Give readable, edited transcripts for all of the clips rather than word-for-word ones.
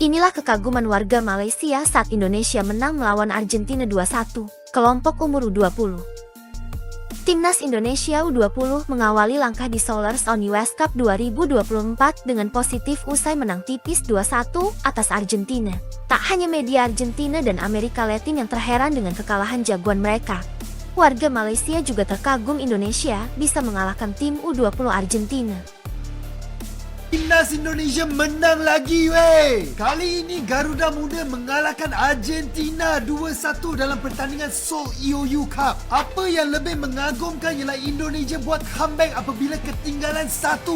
Inilah kekaguman warga Malaysia saat Indonesia menang melawan Argentina 2-1, kelompok umur U20. Timnas Indonesia U20 mengawali langkah di Sollers on US Cup 2024 dengan positif usai menang tipis 2-1 atas Argentina. Tak hanya media Argentina dan Amerika Latin yang terheran dengan kekalahan jagoan mereka. Warga Malaysia juga terkagum Indonesia bisa mengalahkan tim U20 Argentina. Timnas Indonesia menang lagi weh. Kali ini Garuda Muda mengalahkan Argentina 2-1 dalam pertandingan Seoul IOU Cup. Apa yang lebih mengagumkan ialah Indonesia buat comeback apabila ketinggalan 1-0.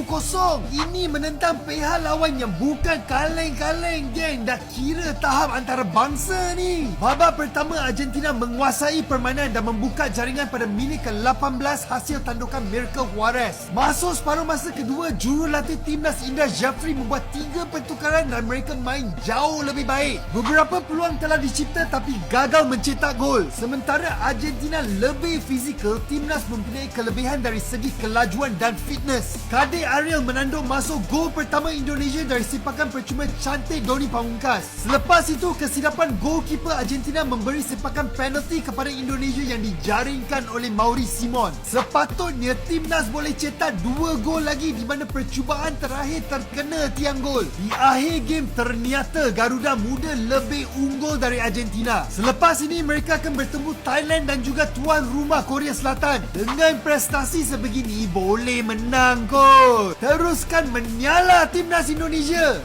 Ini menentang pihak lawan yang bukan kaleng-kaleng geng. Dah kira tahap antara bangsa ni. Babak pertama Argentina menguasai permainan dan membuka jaringan pada minit ke-18 hasil tandukan Miracle Juarez. Masuk separuh masa kedua, jurulatih Timnas Indra Jafri membuat 3 pertukaran dan mereka main jauh lebih baik. Beberapa peluang telah dicipta tapi gagal mencetak gol. Sementara Argentina lebih fizikal, Timnas mempunyai kelebihan dari segi kelajuan dan fitness. Kadir Ariel menandung masuk gol pertama Indonesia dari sepakan percuma cantik Doni Pamungkas. Selepas itu, kesilapan goalkeeper Argentina memberi sepakan penalti kepada Indonesia yang dijaringkan oleh Mauri Simon. Sepatutnya Timnas boleh cetak 2 gol lagi di mana percubaan terakhir terkena tiang gol. Di akhir game ternyata Garuda Muda lebih unggul dari Argentina. Selepas ini mereka akan bertemu Thailand dan juga tuan rumah Korea Selatan. Dengan prestasi sebegini boleh menang kot. Teruskan menyala Timnas Indonesia.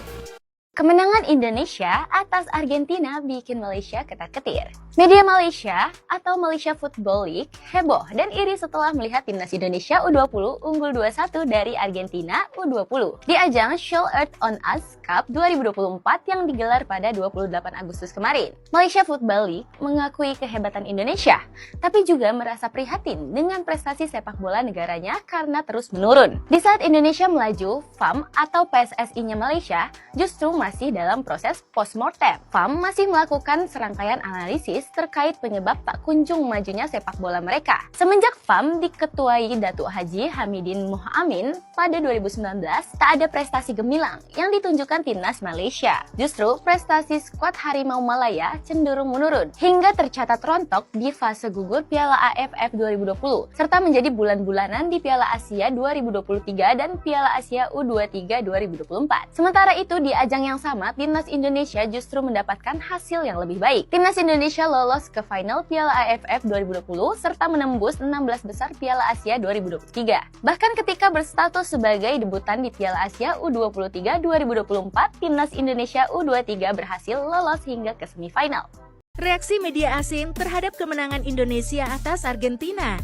Kemenangan Indonesia atas Argentina bikin Malaysia ketar-ketir. Media Malaysia atau Malaysia Football League heboh dan iri setelah melihat timnas Indonesia U20 unggul 2-1 dari Argentina U20 di ajang Show Earth on Us Cup 2024 yang digelar pada 28 Agustus kemarin. Malaysia Football League mengakui kehebatan Indonesia, tapi juga merasa prihatin dengan prestasi sepak bola negaranya karena terus menurun. Di saat Indonesia melaju, FAM atau PSSI-nya Malaysia justru masih dalam proses postmortem. FAM masih melakukan serangkaian analisis terkait penyebab tak kunjung majunya sepak bola mereka. Semenjak FAM diketuai Datuk Haji Hamidin Mohamin pada 2019, tak ada prestasi gemilang yang ditunjukkan timnas Malaysia. Justru prestasi skuad Harimau Malaya cenderung menurun hingga tercatat rontok di fase gugur Piala AFF 2020 serta menjadi bulan-bulanan di Piala Asia 2023 dan Piala Asia U23 2024. Sementara itu di ajang yang sama, timnas Indonesia justru mendapatkan hasil yang lebih baik. Timnas Indonesia lolos ke final Piala AFF 2020 serta menembus 16 besar Piala Asia 2023. Bahkan ketika berstatus sebagai debutan di Piala Asia U23 2024, timnas Indonesia U23 berhasil lolos hingga ke semifinal. Reaksi media asing terhadap kemenangan Indonesia atas Argentina.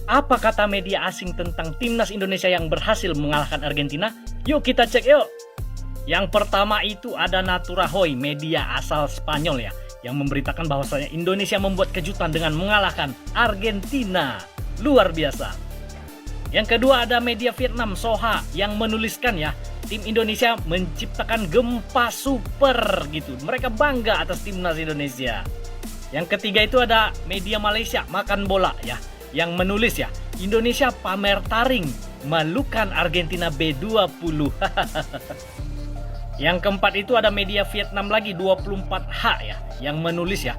Apa kata media asing tentang timnas Indonesia yang berhasil mengalahkan Argentina? Yuk kita cek yuk! Yang pertama itu ada Natura Hoy, media asal Spanyol ya, yang memberitakan bahwasanya Indonesia membuat kejutan dengan mengalahkan Argentina. Luar biasa. Yang kedua ada media Vietnam, Soha, yang menuliskan ya, tim Indonesia menciptakan gempa super gitu. Mereka bangga atas timnas Indonesia. Yang ketiga itu ada media Malaysia, Makan Bola ya, yang menulis ya, Indonesia pamer taring, malukan Argentina B20. Yang keempat itu ada media Vietnam lagi, 24H ya, yang menulis ya,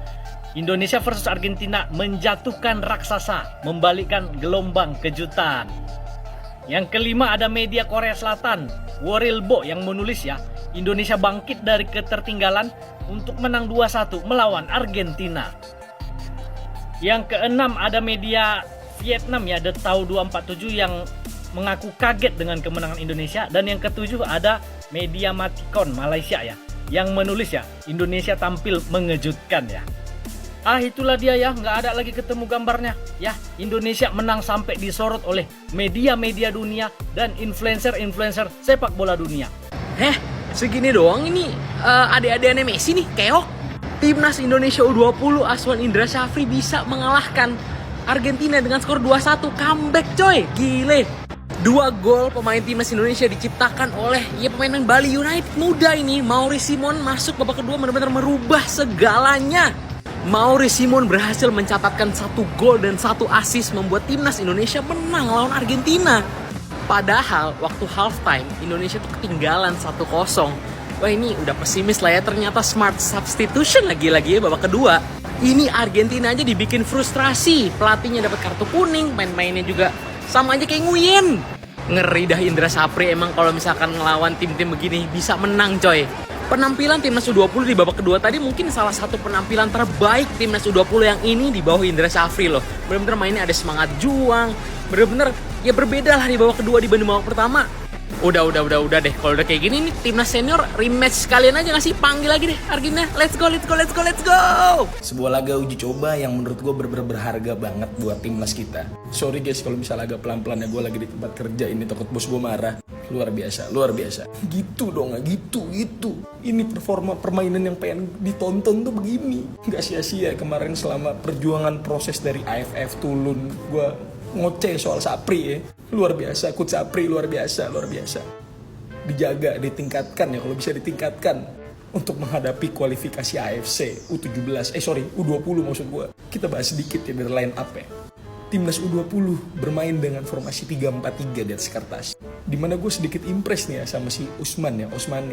Indonesia versus Argentina menjatuhkan raksasa, membalikkan gelombang kejutan. Yang kelima ada media Korea Selatan, Worilbo, yang menulis ya, Indonesia bangkit dari ketertinggalan untuk menang 2-1 melawan Argentina. Yang keenam ada media Vietnam ya, The Tau 247, yang mengaku kaget dengan kemenangan Indonesia. Dan yang ketujuh ada media Matikon Malaysia ya, yang menulis ya, Indonesia tampil mengejutkan ya. Itulah dia ya, nggak ada lagi ketemu gambarnya ya. Indonesia menang sampai disorot oleh media-media dunia dan influencer-influencer sepak bola dunia. Segini doang ini adik-adikannya Messi nih, keok. Timnas Indonesia U20 Aswan Indra Syafri bisa mengalahkan Argentina dengan skor 2-1, comeback coy, gile. 2 gol pemain timnas Indonesia diciptakan oleh pemain Bali United muda ini. Mauri Simon masuk babak kedua benar-benar merubah segalanya. Mauri Simon berhasil mencatatkan 1 gol dan 1 assist membuat timnas Indonesia menang lawan Argentina. Padahal waktu halftime Indonesia tuh ketinggalan 1-0. Wah ini udah pesimis lah ya, ternyata smart substitution lagi-lagi ya babak kedua. Ini Argentina aja dibikin frustrasi, pelatihnya dapat kartu kuning, main-mainnya juga sama aja kayak Nguyen. Ngeri dah Indra Sapri emang kalau misalkan ngelawan tim-tim begini bisa menang coy. Penampilan timnas U20 di babak kedua tadi mungkin salah satu penampilan terbaik timnas U20 yang ini di bawah Indra Sapri loh. Bener-bener mainnya ada semangat juang, bener-bener ya berbeda lah di babak kedua dibanding babak pertama. Udah deh. Kalau udah kayak gini nih timnas senior rematch sekalian aja nggak sih? Panggil lagi deh Argentina. Let's go. Sebuah laga uji coba yang menurut gue berharga banget buat timnas kita. Sorry guys kalau misalnya agak pelan-pelan ya, gue lagi di tempat kerja ini takut bos gue marah. Luar biasa. Gitu dong, gitu. Ini performa permainan yang pengen ditonton tuh begini. Gak sia-sia kemarin selama perjuangan proses dari AFF Tulun gue ngoceh soal Sapri ya. Luar biasa, Coach Sapri luar biasa. Dijaga, ditingkatkan ya kalau bisa ditingkatkan untuk menghadapi kualifikasi AFC U20 maksud gue. Kita bahas sedikit ya dari line up ya. Timnas U20 bermain dengan formasi 3-4-3 di atas kertas. Dimana gue sedikit impress nih ya sama si Osmani,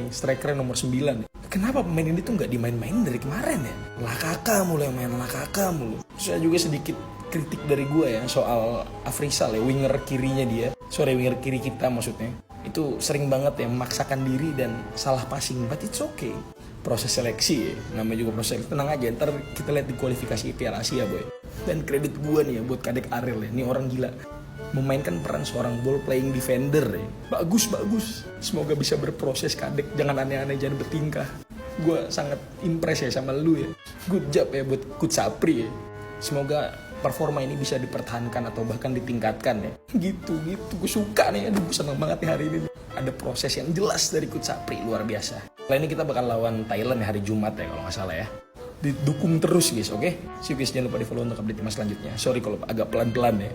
striker nomor 9. Kenapa pemain ini tuh gak dimain-main dari kemarin ya? Lakaka mulu. Terus juga sedikit kritik dari gue ya soal Afrizal ya, winger kiri kita maksudnya. Itu sering banget ya memaksakan diri dan salah passing, but it's okay. Proses seleksi ya, namanya juga proses seleksi. Tenang aja, ntar kita lihat di kualifikasi Piala Asia boy. Dan kredit gue nih ya buat Kadek Ariel ya, ini orang gila. Memainkan peran seorang ball playing defender ya. Bagus. Semoga bisa berproses Kadek, jangan aneh-aneh, jangan bertingkah. Gue sangat impress ya sama lu ya. Good job ya buat Coach Sapri ya. Semoga performa ini bisa dipertahankan atau bahkan ditingkatkan ya. Gitu. Gue suka nih, aduh seneng banget nih hari ini. Ada proses yang jelas dari Coach Sapri, luar biasa. Setelah ini kita bakal lawan Thailand ya hari Jumat ya kalau nggak salah ya. Didukung terus guys, oke? See you guys, jangan lupa di follow untuk update timnas selanjutnya. Sorry kalau agak pelan-pelan ya.